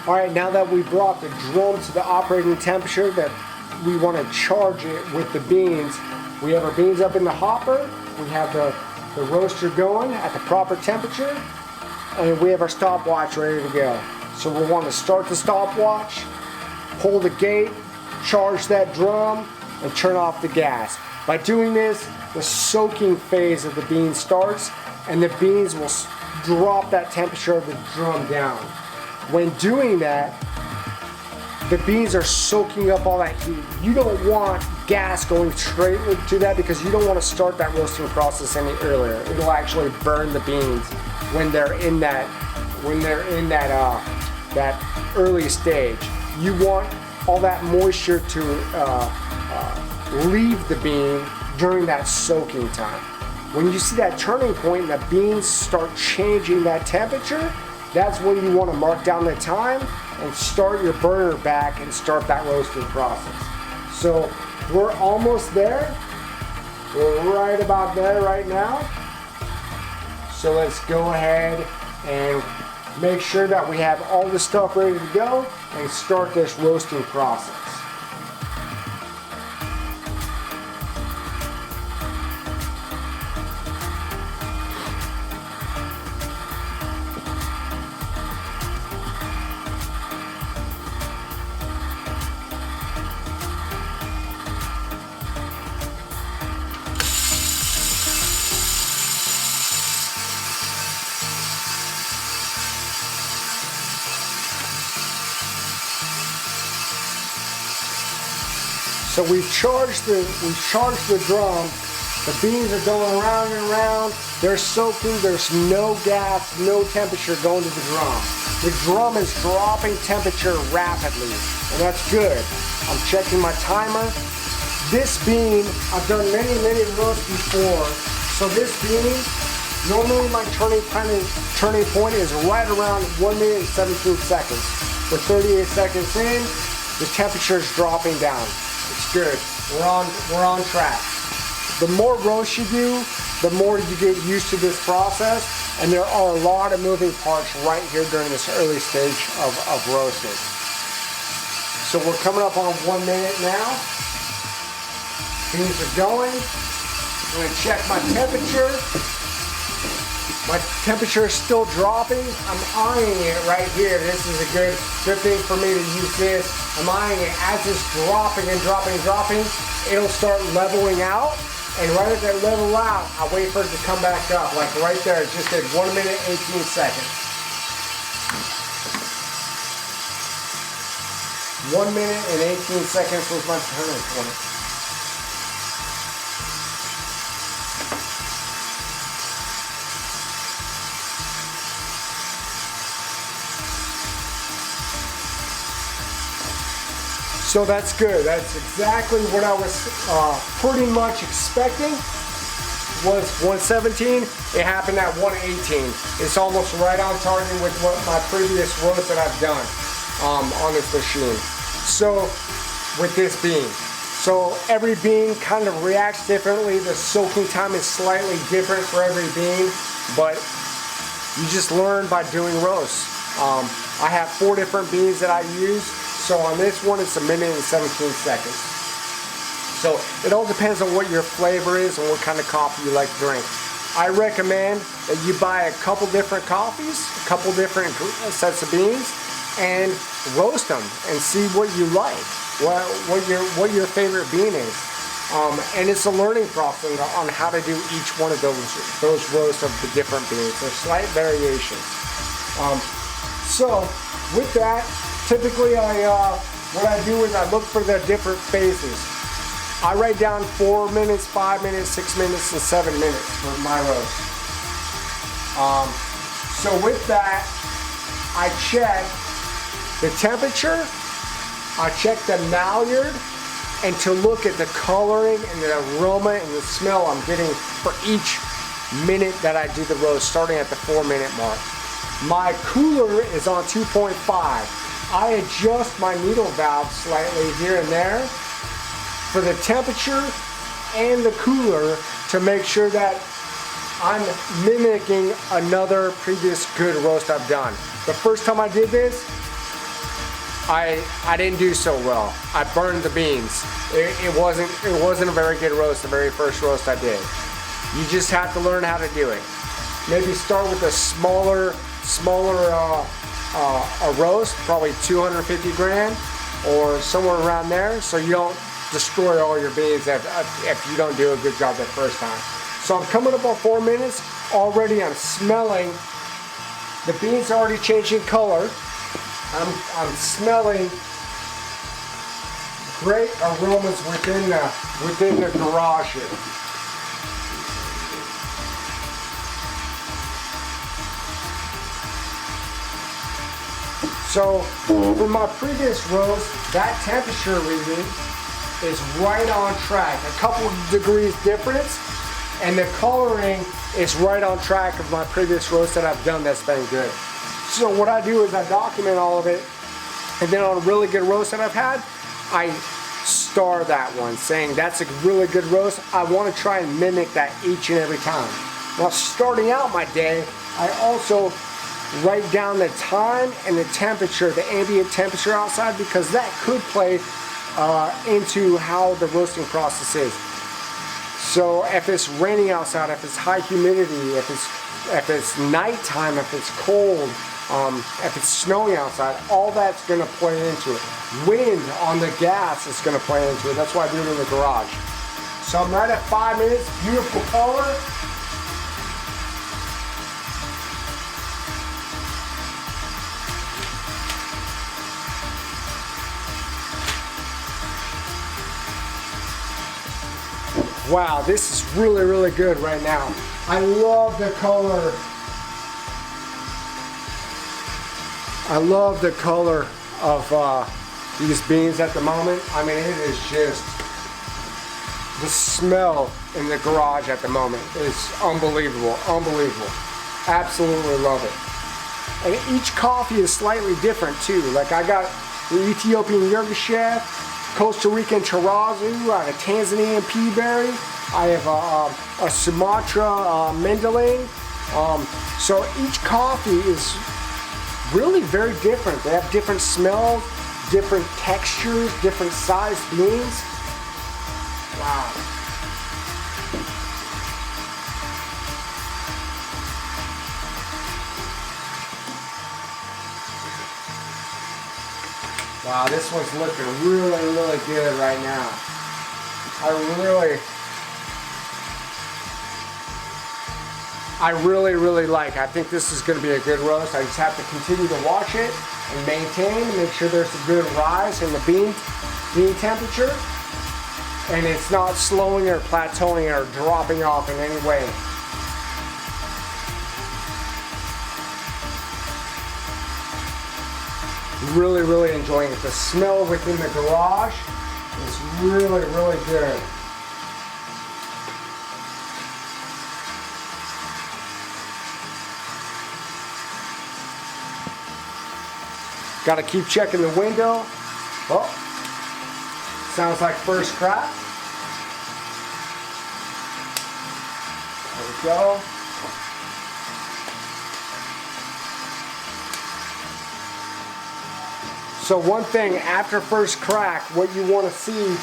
All right, now that we brought the drum to the operating temperature that we want to charge it with the beans, we have our beans up in the hopper, we have the roaster going at the proper temperature, and we have our stopwatch ready to go. So we'll want to start the stopwatch, pull the gate, charge that drum, and turn off the gas. By doing this, the soaking phase of the beans starts, and the beans will drop that temperature of the drum down. When doing that, the beans are soaking up all that heat. You don't want gas going straight to that because you don't want to start that roasting process any earlier. It'll actually burn the beans when they're in that that early stage. You want all that moisture to leave the bean during that soaking time. When you see that turning point and the beans start changing that temperature, that's when you want to mark down the time and start your burner back and start that roasting process. So we're almost there. We're right about there right now. So let's go ahead and make sure that we have all the stuff ready to go and start this roasting process. So we've charged the drum. The beans are going around and around. They're soaking. There's no gas, no temperature going to the drum. The drum is dropping temperature rapidly, and that's good. I'm checking my timer. This bean, I've done many roasts before. So this bean, normally my turning point is right around 1 minute and 17 seconds. We're 38 seconds in. The temperature is dropping down. It's good. We're on track. The more roast you do, the more you get used to this process, and there are a lot of moving parts right here during this early stage of roasting. So we're coming up on 1 minute now. Beans are going. I'm going to check my temperature. My temperature is still dropping. I'm eyeing it right here. This is a good thing for me to use this. I'm eyeing it as it's dropping and dropping. It'll start leveling out. And right as it level out, I wait for it to come back up. Like right there, it just did 1 minute, 18 seconds. 1 minute and 18 seconds was my turning point. So that's good. That's exactly what I was pretty much expecting. Was 117. It happened at 118. It's almost right on target with what my previous roast that I've done on this machine. So with this bean. So every bean kind of reacts differently. The soaking time is slightly different for every bean, but you just learn by doing roasts. I have 4 different beans that I use. So on this one, it's 1 minute and 17 seconds. So it all depends on what your flavor is and what kind of coffee you like to drink. I recommend that you buy a couple different coffees, a couple different sets of beans, and roast them and see what you like, what your favorite bean is. And it's a learning process on how to do each one of those roasts of the different beans. There's slight variations. So with that, typically what I do is I look for the different phases. I write down 4 minutes, 5 minutes, 6 minutes, and 7 minutes for my roast. So with that, I check the temperature, I check the maillard, and to look at the coloring and the aroma and the smell I'm getting for each minute that I do the roast, starting at the 4 minute mark. My cooler is on 2.5. I adjust my needle valve slightly here and there for the temperature and the cooler to make sure that I'm mimicking another previous good roast I've done. The first time I did this, I didn't do so well. I burned the beans. It wasn't a very good roast, the very first roast I did. You just have to learn how to do it. Maybe start with a smaller a roast, probably 250 gram or somewhere around there, so you don't destroy all your beans if you don't do a good job that first time. So I'm coming up on 4 minutes. Already I'm smelling, the beans are already changing color. I'm smelling great aromas within the garage here. So for my previous roast, that temperature reading is right on track. A couple of degrees difference, and the coloring is right on track of my previous roast that I've done that's been good. So what I do is I document all of it, and then on a really good roast that I've had, I star that one, saying that's a really good roast. I want to try and mimic that each and every time. While starting out my day, I also write down the time and the temperature, the ambient temperature outside, because that could play into how the roasting process is. So if it's raining outside, if it's high humidity, if it's nighttime, if it's cold, if it's snowing outside, all that's going to play into it. Wind on the gas is going to play into it. That's why I do it in the garage. So I'm right at 5 minutes. Beautiful color. Wow, this is really, really good right now. I love the color. I love the color of these beans at the moment. I mean, it is just, the smell in the garage at the moment is unbelievable, unbelievable. Absolutely love it. And each coffee is slightly different too. Like I got the Ethiopian Chaff, Costa Rican Terrazzo, I have a Tanzanian Peaberry, I have a Sumatra Mendeling. So each coffee is really very different. They have different smells, different textures, different sized beans. Wow. Wow, this one's looking really, really good right now. I really like. I think this is going to be a good roast. I just have to continue to watch it and maintain, make sure there's a good rise in the bean temperature, and it's not slowing or plateauing or dropping off in any way. Really enjoying it. The smell within the garage is really good. Got to keep checking the window. Oh, sounds like first crack. There we go. So one thing, after first crack, what you want to see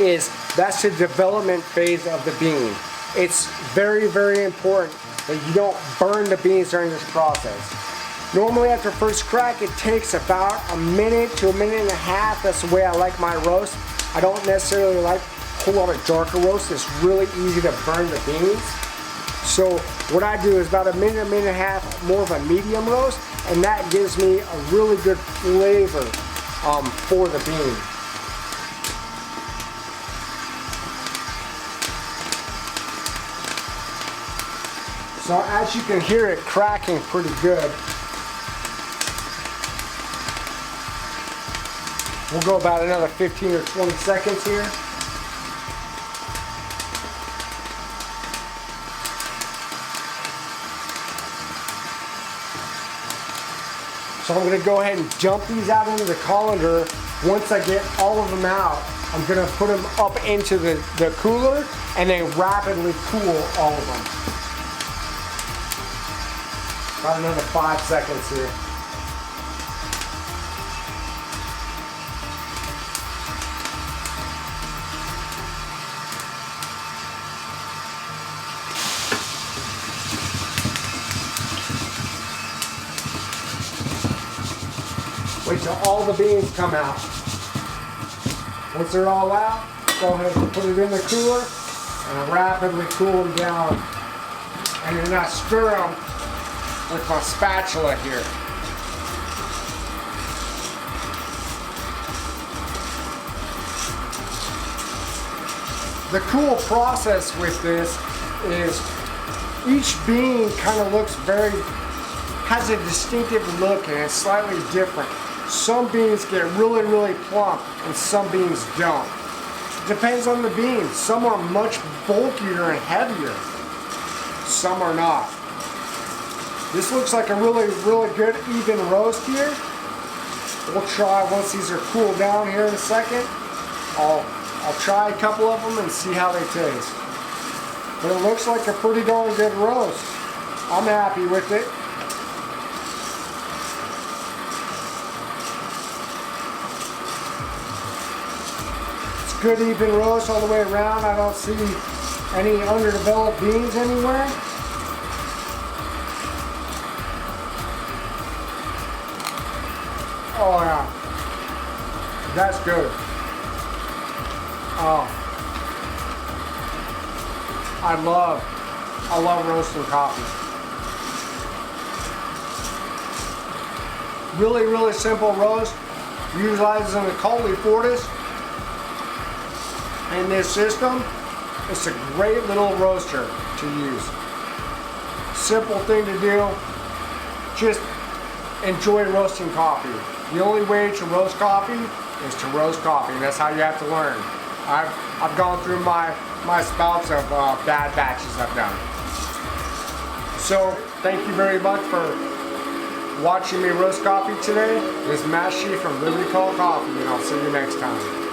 is that's the development phase of the bean. It's very important that you don't burn the beans during this process. Normally after first crack, it takes about a minute to a minute and a half. That's the way I like my roast. I don't necessarily like a whole lot of darker roast. It's really easy to burn the beans. So what I do is about a minute and a half, more of a medium roast, and that gives me a really good flavor for the bean. So as you can hear it cracking pretty good. We'll go about another 15 or 20 seconds here. So I'm going to go ahead and dump these out into the colander. Once I get all of them out, I'm going to put them up into the cooler and then rapidly cool all of them. About another 5 seconds here. Wait till all the beans come out. Once they're all out, go ahead and put it in the cooler and rapidly cool them down. And then I stir them with my spatula here. The cool process with this is each bean kind of has a distinctive look and it's slightly different. Some beans get really, really plump and some beans don't. Depends on the bean. Some are much bulkier and heavier. Some are not. This looks like a really, really good even roast here. We'll try, once these are cooled down here in a second, I'll try a couple of them and see how they taste. But it looks like a pretty darn good roast. I'm happy with it. It's good even roast all the way around. I don't see any underdeveloped beans anywhere. Oh yeah, that's good. Oh, I love roasting coffee. Really, really simple roast. Utilizing the Kaldi Fortis in this system. It's a great little roaster to use. Simple thing to do. Just enjoy roasting coffee. The only way to roast coffee is to roast coffee, and that's how you have to learn. I've gone through my spouts of bad batches I've done. So thank you very much for watching me roast coffee today. This is Matt Sheep from Liberty Call Coffee, and I'll see you next time.